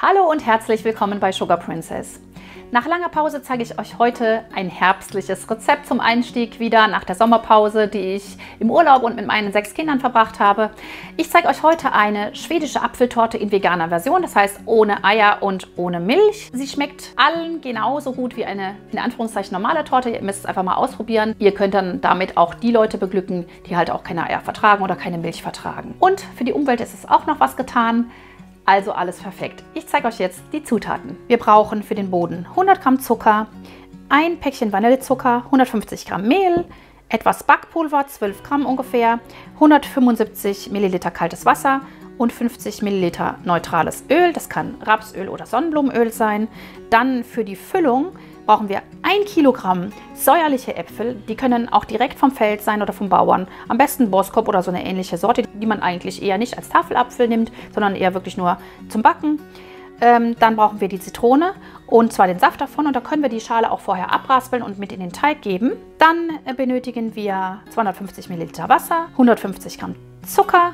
Hallo und herzlich willkommen bei Sugar Princess. Nach langer Pause zeige ich euch heute ein herbstliches Rezept zum Einstieg wieder nach der Sommerpause, die ich im Urlaub und mit meinen 6 Kindern verbracht habe. Ich zeige euch heute eine schwedische Apfeltorte in veganer Version, das heißt ohne Eier und ohne Milch. Sie schmeckt allen genauso gut wie eine in Anführungszeichen normale Torte. Ihr müsst es einfach mal ausprobieren. Ihr könnt dann damit auch die Leute beglücken, die halt auch keine Eier vertragen oder keine Milch vertragen. Und für die Umwelt ist es auch noch was getan. Also alles perfekt. Ich zeige euch jetzt die Zutaten. Wir brauchen für den Boden 100 Gramm Zucker, ein Päckchen Vanillezucker, 150 Gramm Mehl, etwas Backpulver, 12 Gramm ungefähr, 175 Milliliter kaltes Wasser und 50 Milliliter neutrales Öl. Das kann Rapsöl oder Sonnenblumenöl sein. Dann für die Füllung brauchen wir 1 Kilogramm säuerliche Äpfel. Die können auch direkt vom Feld sein oder vom Bauern. Am besten Boskop oder so eine ähnliche Sorte, die man eigentlich eher nicht als Tafelapfel nimmt, sondern eher wirklich nur zum Backen. Dann brauchen wir die Zitrone und zwar den Saft davon und da können wir die Schale auch vorher abraspeln und mit in den Teig geben. Dann benötigen wir 250 Milliliter Wasser, 150 Gramm Zucker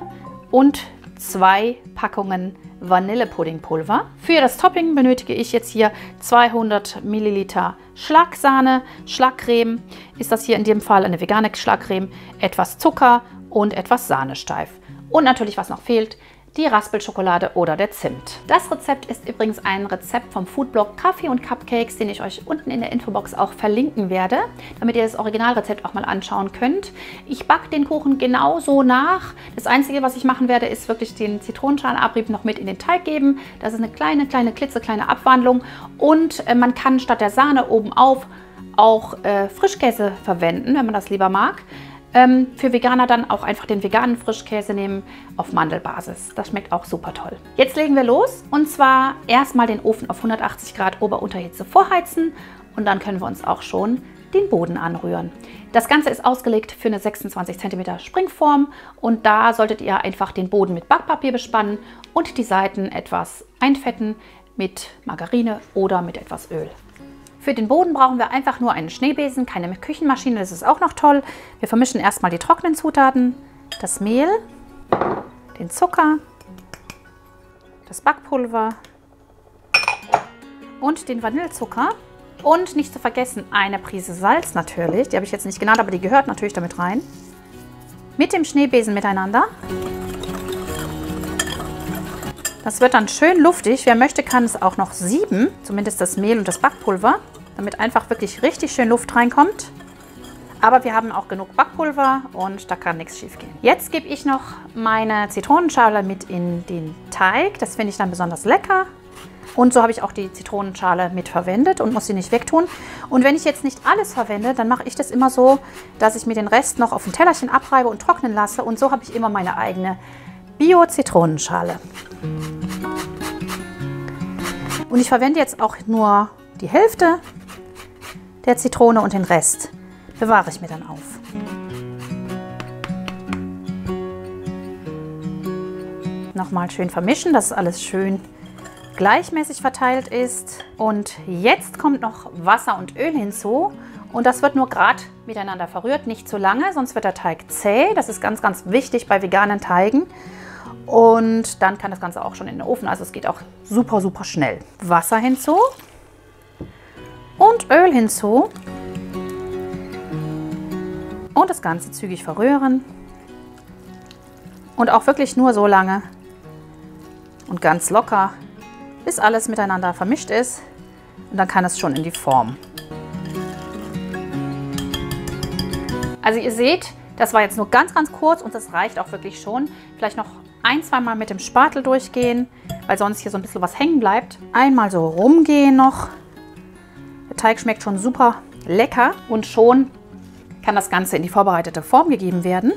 und 2 Packungen Vanillepuddingpulver. Für das Topping benötige ich jetzt hier 200 Milliliter Schlagsahne, Schlagcreme, ist das hier in dem Fall eine vegane Schlagcreme, etwas Zucker und etwas Sahnesteif. Und natürlich, was noch fehlt, die Raspelschokolade oder der Zimt. Das Rezept ist übrigens ein Rezept vom Foodblog Kaffee und Cupcakes, den ich euch unten in der Infobox auch verlinken werde, damit ihr das Originalrezept auch mal anschauen könnt. Ich backe den Kuchen genauso nach. Das Einzige, was ich machen werde, ist wirklich den Zitronenschalenabrieb noch mit in den Teig geben. Das ist eine kleine, klitzekleine Abwandlung und man kann statt der Sahne obenauf auch Frischkäse verwenden, wenn man das lieber mag. Für Veganer dann auch einfach den veganen Frischkäse nehmen auf Mandelbasis. Das schmeckt auch super toll. Jetzt legen wir los und zwar erstmal den Ofen auf 180 Grad Ober-Unterhitze vorheizen und dann können wir uns auch schon den Boden anrühren. Das Ganze ist ausgelegt für eine 26 cm Springform und da solltet ihr einfach den Boden mit Backpapier bespannen und die Seiten etwas einfetten mit Margarine oder mit etwas Öl. Für den Boden brauchen wir einfach nur einen Schneebesen, keine Küchenmaschine, das ist auch noch toll. Wir vermischen erstmal die trockenen Zutaten, das Mehl, den Zucker, das Backpulver und den Vanillezucker. Und nicht zu vergessen eine Prise Salz natürlich, die habe ich jetzt nicht genannt, aber die gehört natürlich damit rein. Mit dem Schneebesen miteinander. Das wird dann schön luftig. Wer möchte, kann es auch noch sieben, zumindest das Mehl und das Backpulver, damit einfach wirklich richtig schön Luft reinkommt. Aber wir haben auch genug Backpulver und da kann nichts schief gehen. Jetzt gebe ich noch meine Zitronenschale mit in den Teig. Das finde ich dann besonders lecker. Und so habe ich auch die Zitronenschale mit verwendet und muss sie nicht wegtun. Und wenn ich jetzt nicht alles verwende, dann mache ich das immer so, dass ich mir den Rest noch auf ein Tellerchen abreibe und trocknen lasse. Und so habe ich immer meine eigene Bio-Zitronenschale. Und ich verwende jetzt auch nur die Hälfte der Zitrone und den Rest bewahre ich mir dann auf. Nochmal schön vermischen, dass alles schön gleichmäßig verteilt ist. Und jetzt kommt noch Wasser und Öl hinzu. Und das wird nur gerade miteinander verrührt, nicht zu lange, sonst wird der Teig zäh. Das ist ganz, ganz wichtig bei veganen Teigen. Und dann kann das Ganze auch schon in den Ofen, also es geht auch super, super schnell. Wasser hinzu und Öl hinzu und das Ganze zügig verrühren und auch wirklich nur so lange und ganz locker, bis alles miteinander vermischt ist und dann kann es schon in die Form. Also ihr seht, das war jetzt nur ganz, ganz kurz und das reicht auch wirklich schon. Vielleicht noch ein-, zweimal mit dem Spatel durchgehen, weil sonst hier so ein bisschen was hängen bleibt. Einmal so rumgehen noch. Der Teig schmeckt schon super lecker und schon kann das Ganze in die vorbereitete Form gegeben werden.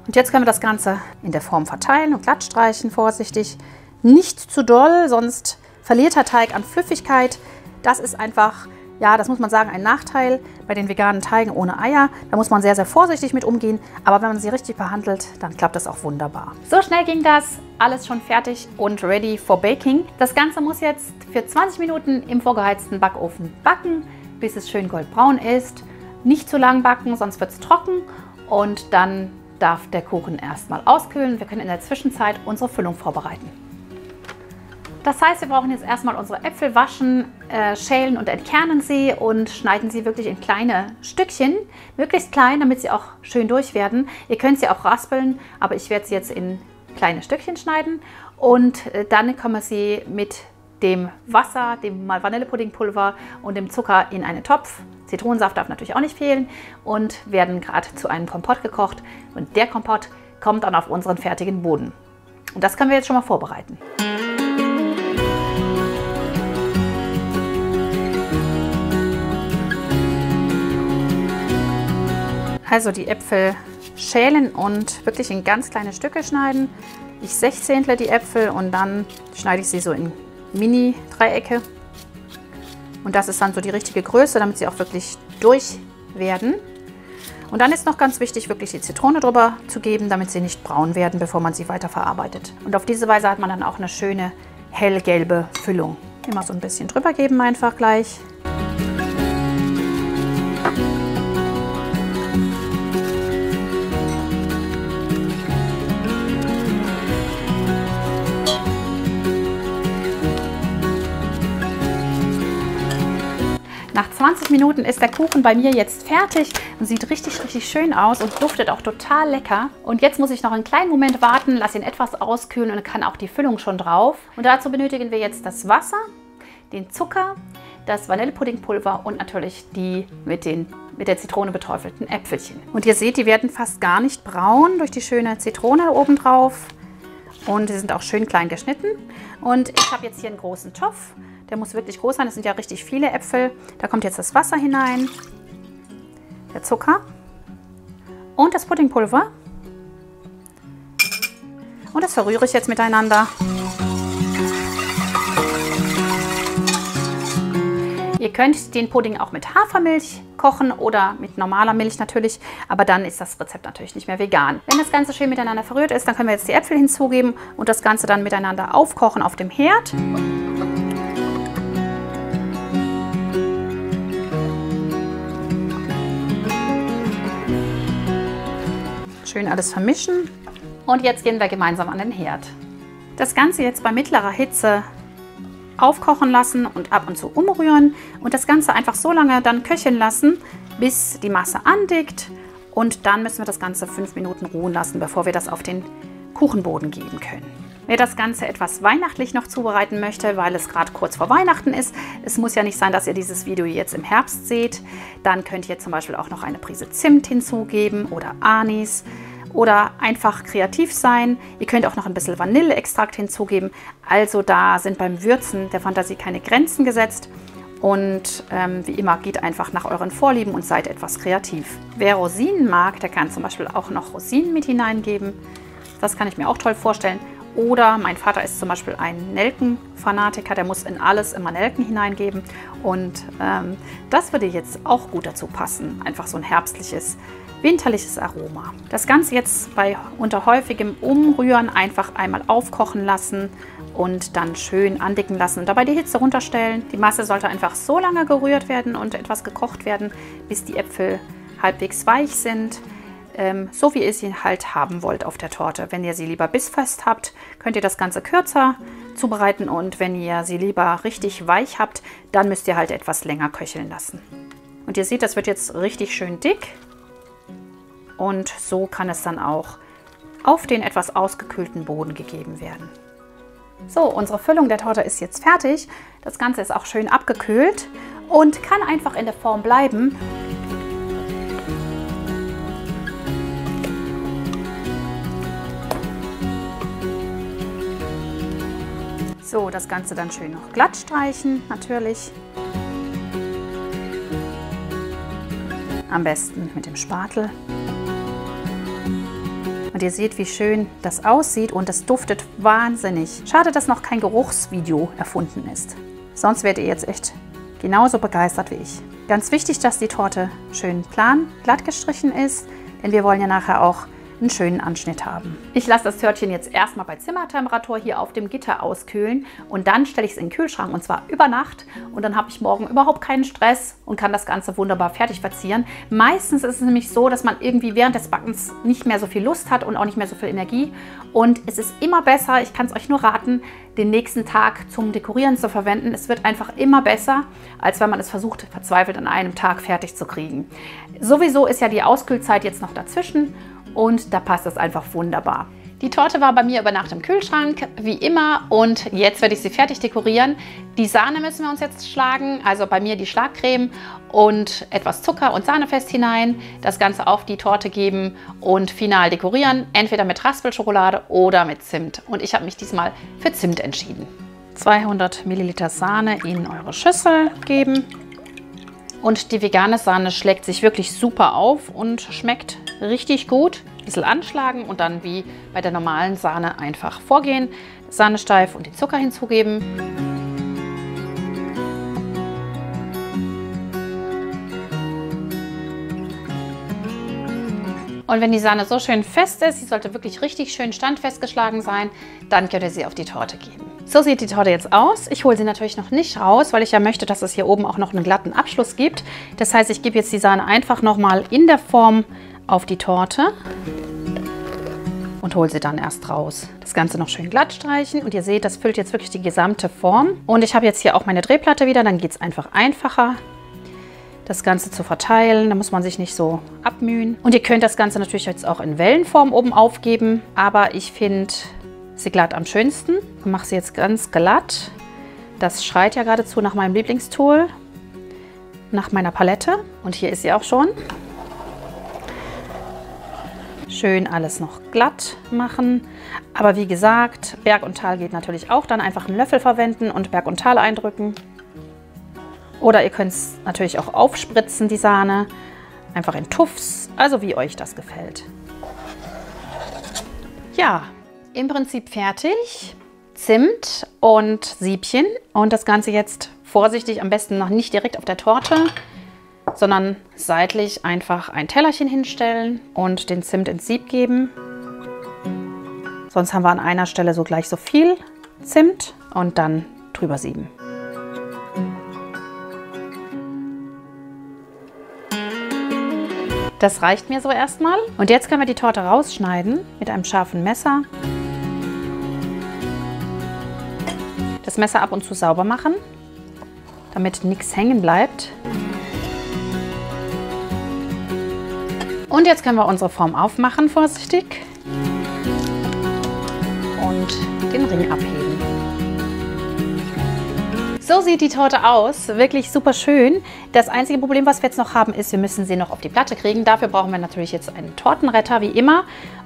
Und jetzt können wir das Ganze in der Form verteilen und glatt streichen, vorsichtig. Nicht zu doll, sonst verliert der Teig an Flüssigkeit. Das ist einfach, ja, das muss man sagen, ein Nachteil bei den veganen Teigen ohne Eier. Da muss man sehr, sehr vorsichtig mit umgehen. Aber wenn man sie richtig behandelt, dann klappt das auch wunderbar. So schnell ging das. Alles schon fertig und ready for baking. Das Ganze muss jetzt für 20 Minuten im vorgeheizten Backofen backen, bis es schön goldbraun ist. Nicht zu lang backen, sonst wird es trocken und dann darf der Kuchen erstmal auskühlen. Wir können in der Zwischenzeit unsere Füllung vorbereiten. Das heißt, wir brauchen jetzt erstmal unsere Äpfel waschen, schälen und entkernen sie und schneiden sie wirklich in kleine Stückchen, möglichst klein, damit sie auch schön durch werden. Ihr könnt sie auch raspeln, aber ich werde sie jetzt in kleine Stückchen schneiden und dann können wir sie mit dem Wasser, dem Vanillepuddingpulver und dem Zucker in einen Topf. Zitronensaft darf natürlich auch nicht fehlen und werden gerade zu einem Kompott gekocht und der Kompott kommt dann auf unseren fertigen Boden. Und das können wir jetzt schon mal vorbereiten. Also die Äpfel schälen und wirklich in ganz kleine Stücke schneiden. Ich sechzehntle die Äpfel und dann schneide ich sie so in Mini-Dreiecke. Und das ist dann so die richtige Größe, damit sie auch wirklich durch werden. Und dann ist noch ganz wichtig, wirklich die Zitrone drüber zu geben, damit sie nicht braun werden, bevor man sie weiter verarbeitet. Und auf diese Weise hat man dann auch eine schöne hellgelbe Füllung. Immer so ein bisschen drüber geben einfach gleich. Nach 20 Minuten ist der Kuchen bei mir jetzt fertig und sieht richtig, richtig schön aus und duftet auch total lecker. Und jetzt muss ich noch einen kleinen Moment warten, lasse ihn etwas auskühlen und dann kann auch die Füllung schon drauf. Und dazu benötigen wir jetzt das Wasser, den Zucker, das Vanillepuddingpulver und natürlich die mit der Zitrone beträufelten Äpfelchen. Und ihr seht, die werden fast gar nicht braun durch die schöne Zitrone oben drauf. Und die sind auch schön klein geschnitten. Und ich habe jetzt hier einen großen Topf. Der muss wirklich groß sein, es sind ja richtig viele Äpfel. Da kommt jetzt das Wasser hinein, der Zucker und das Puddingpulver. Und das verrühre ich jetzt miteinander. Ihr könnt den Pudding auch mit Hafermilch kochen oder mit normaler Milch natürlich, aber dann ist das Rezept natürlich nicht mehr vegan. Wenn das Ganze schön miteinander verrührt ist, dann können wir jetzt die Äpfel hinzugeben und das Ganze dann miteinander aufkochen auf dem Herd. Schön alles vermischen und jetzt gehen wir gemeinsam an den Herd. Das Ganze jetzt bei mittlerer Hitze aufkochen lassen und ab und zu umrühren und das Ganze einfach so lange dann köcheln lassen, bis die Masse andickt und dann müssen wir das Ganze 5 Minuten ruhen lassen, bevor wir das auf den Kuchenboden geben können. Wer das Ganze etwas weihnachtlich noch zubereiten möchte, weil es gerade kurz vor Weihnachten ist, es muss ja nicht sein, dass ihr dieses Video jetzt im Herbst seht, dann könnt ihr zum Beispiel auch noch eine Prise Zimt hinzugeben oder Anis oder einfach kreativ sein. Ihr könnt auch noch ein bisschen Vanilleextrakt hinzugeben. Also da sind beim Würzen der Fantasie keine Grenzen gesetzt. Und wie immer, geht einfach nach euren Vorlieben und seid etwas kreativ. Wer Rosinen mag, der kann zum Beispiel auch noch Rosinen mit hineingeben. Das kann ich mir auch toll vorstellen. Oder mein Vater ist zum Beispiel ein Nelkenfanatiker, der muss in alles immer Nelken hineingeben. Und das würde jetzt auch gut dazu passen. Einfach so ein herbstliches, winterliches Aroma. Das Ganze jetzt unter häufigem Umrühren einfach einmal aufkochen lassen und dann schön andicken lassen und dabei die Hitze runterstellen. Die Masse sollte einfach so lange gerührt werden und etwas gekocht werden, bis die Äpfel halbwegs weich sind. So wie ihr sie halt haben wollt auf der Torte. Wenn ihr sie lieber bissfest habt, könnt ihr das Ganze kürzer zubereiten und wenn ihr sie lieber richtig weich habt, dann müsst ihr halt etwas länger köcheln lassen. Und ihr seht, das wird jetzt richtig schön dick und so kann es dann auch auf den etwas ausgekühlten Boden gegeben werden. So, unsere Füllung der Torte ist jetzt fertig. Das Ganze ist auch schön abgekühlt und kann einfach in der Form bleiben. So, das Ganze dann schön noch glatt streichen, natürlich. Am besten mit dem Spatel. Und ihr seht, wie schön das aussieht und es duftet wahnsinnig. Schade, dass noch kein Geruchsvideo erfunden ist. Sonst werdet ihr jetzt echt genauso begeistert wie ich. Ganz wichtig, dass die Torte schön plan, glatt gestrichen ist, denn wir wollen ja nachher auch einen schönen Anschnitt haben. Ich lasse das Törtchen jetzt erstmal bei Zimmertemperatur hier auf dem Gitter auskühlen und dann stelle ich es in den Kühlschrank und zwar über Nacht und dann habe ich morgen überhaupt keinen Stress und kann das Ganze wunderbar fertig verzieren. Meistens ist es nämlich so, dass man irgendwie während des Backens nicht mehr so viel Lust hat und auch nicht mehr so viel Energie und es ist immer besser, ich kann es euch nur raten, den nächsten Tag zum Dekorieren zu verwenden. Es wird einfach immer besser, als wenn man es versucht, verzweifelt an einem Tag fertig zu kriegen. Sowieso ist ja die Auskühlzeit jetzt noch dazwischen und da passt es einfach wunderbar. Die Torte war bei mir über Nacht im Kühlschrank, wie immer, und jetzt werde ich sie fertig dekorieren. Die Sahne müssen wir uns jetzt schlagen, also bei mir die Schlagcreme und etwas Zucker und Sahnefest hinein, das Ganze auf die Torte geben und final dekorieren, entweder mit Raspelschokolade oder mit Zimt. Und ich habe mich diesmal für Zimt entschieden. 200 Milliliter Sahne in eure Schüssel geben. Und die vegane Sahne schlägt sich wirklich super auf und schmeckt richtig gut. Ein bisschen anschlagen und dann wie bei der normalen Sahne einfach vorgehen. Sahne steif und den Zucker hinzugeben. Und wenn die Sahne so schön fest ist, sie sollte wirklich richtig schön standfest geschlagen sein, dann könnt ihr sie auf die Torte geben. So sieht die Torte jetzt aus. Ich hole sie natürlich noch nicht raus, weil ich ja möchte, dass es hier oben auch noch einen glatten Abschluss gibt. Das heißt, ich gebe jetzt die Sahne einfach nochmal in der Form auf die Torte und hole sie dann erst raus. Das Ganze noch schön glatt streichen und ihr seht, das füllt jetzt wirklich die gesamte Form. Und ich habe jetzt hier auch meine Drehplatte wieder, dann geht es einfach einfacher, das Ganze zu verteilen. Da muss man sich nicht so abmühen. Und ihr könnt das Ganze natürlich jetzt auch in Wellenform oben aufgeben, aber ich finde sie glatt am schönsten. Ich mache sie jetzt ganz glatt. Das schreit ja geradezu nach meinem Lieblingstool, nach meiner Palette. Und hier ist sie auch schon. Schön alles noch glatt machen. Aber wie gesagt, Berg und Tal geht natürlich auch. Dann einfach einen Löffel verwenden und Berg und Tal eindrücken. Oder ihr könnt es natürlich auch aufspritzen, die Sahne. Einfach in Tuffs, also wie euch das gefällt. Ja, im Prinzip fertig. Zimt und Siebchen. Und das Ganze jetzt vorsichtig, am besten noch nicht direkt auf der Torte, sondern seitlich einfach ein Tellerchen hinstellen und den Zimt ins Sieb geben. Sonst haben wir an einer Stelle so gleich so viel Zimt und dann drüber sieben. Das reicht mir so erstmal. Und jetzt können wir die Torte rausschneiden mit einem scharfen Messer. Das Messer ab und zu sauber machen, damit nichts hängen bleibt. Und jetzt können wir unsere Form aufmachen, vorsichtig. Und den Ring abheben. So sieht die Torte aus. Wirklich super schön. Das einzige Problem, was wir jetzt noch haben, ist, wir müssen sie noch auf die Platte kriegen. Dafür brauchen wir natürlich jetzt einen Tortenretter, wie immer,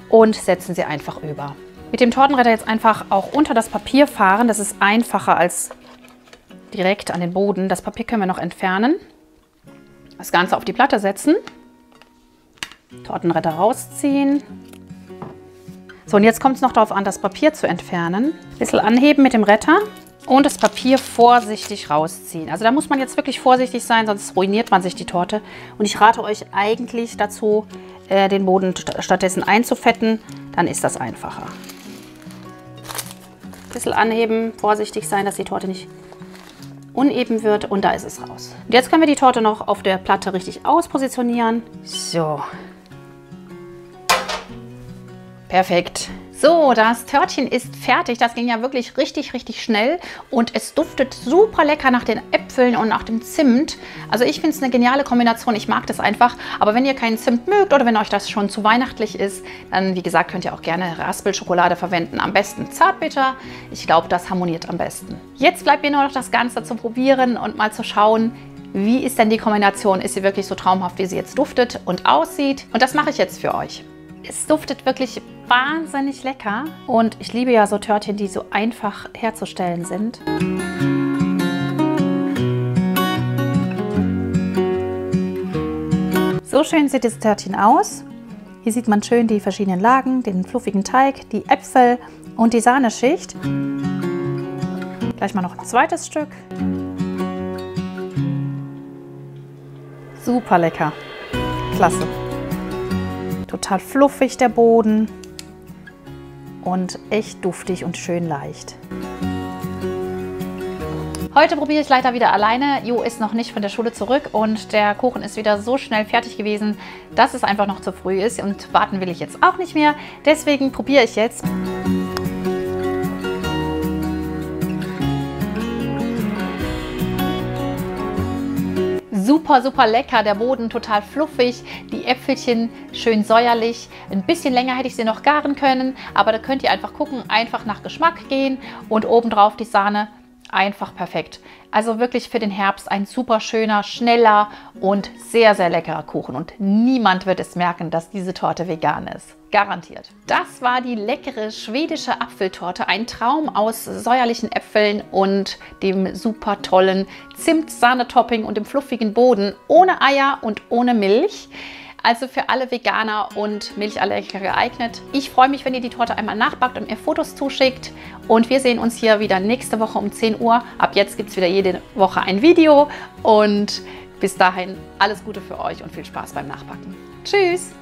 und setzen sie einfach über. Mit dem Tortenretter jetzt einfach auch unter das Papier fahren. Das ist einfacher als direkt an den Boden. Das Papier können wir noch entfernen. Das Ganze auf die Platte setzen. Tortenretter rausziehen. So, und jetzt kommt es noch darauf an, das Papier zu entfernen. Ein bisschen anheben mit dem Retter und das Papier vorsichtig rausziehen. Also da muss man jetzt wirklich vorsichtig sein, sonst ruiniert man sich die Torte. Und ich rate euch eigentlich dazu, den Boden stattdessen einzufetten. Dann ist das einfacher. Ein bisschen anheben, vorsichtig sein, dass die Torte nicht uneben wird. Und da ist es raus. Und jetzt können wir die Torte noch auf der Platte richtig auspositionieren. So. Perfekt. So, das Törtchen ist fertig. Das ging ja wirklich richtig, richtig schnell und es duftet super lecker nach den Äpfeln und nach dem Zimt. Also ich finde es eine geniale Kombination. Ich mag das einfach. Aber wenn ihr keinen Zimt mögt oder wenn euch das schon zu weihnachtlich ist, dann, wie gesagt, könnt ihr auch gerne Raspelschokolade verwenden. Am besten Zartbitter. Ich glaube, das harmoniert am besten. Jetzt bleibt mir nur noch das Ganze zu probieren und mal zu schauen, wie ist denn die Kombination? Ist sie wirklich so traumhaft, wie sie jetzt duftet und aussieht? Und das mache ich jetzt für euch. Es duftet wirklich wahnsinnig lecker und ich liebe ja so Törtchen, die so einfach herzustellen sind. So schön sieht das Törtchen aus. Hier sieht man schön die verschiedenen Lagen, den fluffigen Teig, die Äpfel und die Sahneschicht. Gleich mal noch ein zweites Stück. Super lecker. Klasse. Total fluffig der Boden und echt duftig und schön leicht. Heute probiere ich leider wieder alleine. Jo ist noch nicht von der Schule zurück und der Kuchen ist wieder so schnell fertig gewesen, dass es einfach noch zu früh ist und warten will ich jetzt auch nicht mehr. Deswegen probiere ich jetzt. Super, super lecker, der Boden total fluffig, die Äpfelchen schön säuerlich. Ein bisschen länger hätte ich sie noch garen können, aber da könnt ihr einfach gucken, einfach nach Geschmack gehen und obendrauf die Sahne. Einfach perfekt. Also wirklich für den Herbst ein super schöner, schneller und sehr, sehr leckerer Kuchen. Und niemand wird es merken, dass diese Torte vegan ist. Garantiert. Das war die leckere schwedische Apfeltorte. Ein Traum aus säuerlichen Äpfeln und dem super tollen Zimt-Sahne-Topping und dem fluffigen Boden. Ohne Eier und ohne Milch. Also für alle Veganer und Milchallergiker geeignet. Ich freue mich, wenn ihr die Torte einmal nachbackt und mir Fotos zuschickt. Und wir sehen uns hier wieder nächste Woche um 10 Uhr. Ab jetzt gibt es wieder jede Woche ein Video. Und bis dahin alles Gute für euch und viel Spaß beim Nachbacken. Tschüss!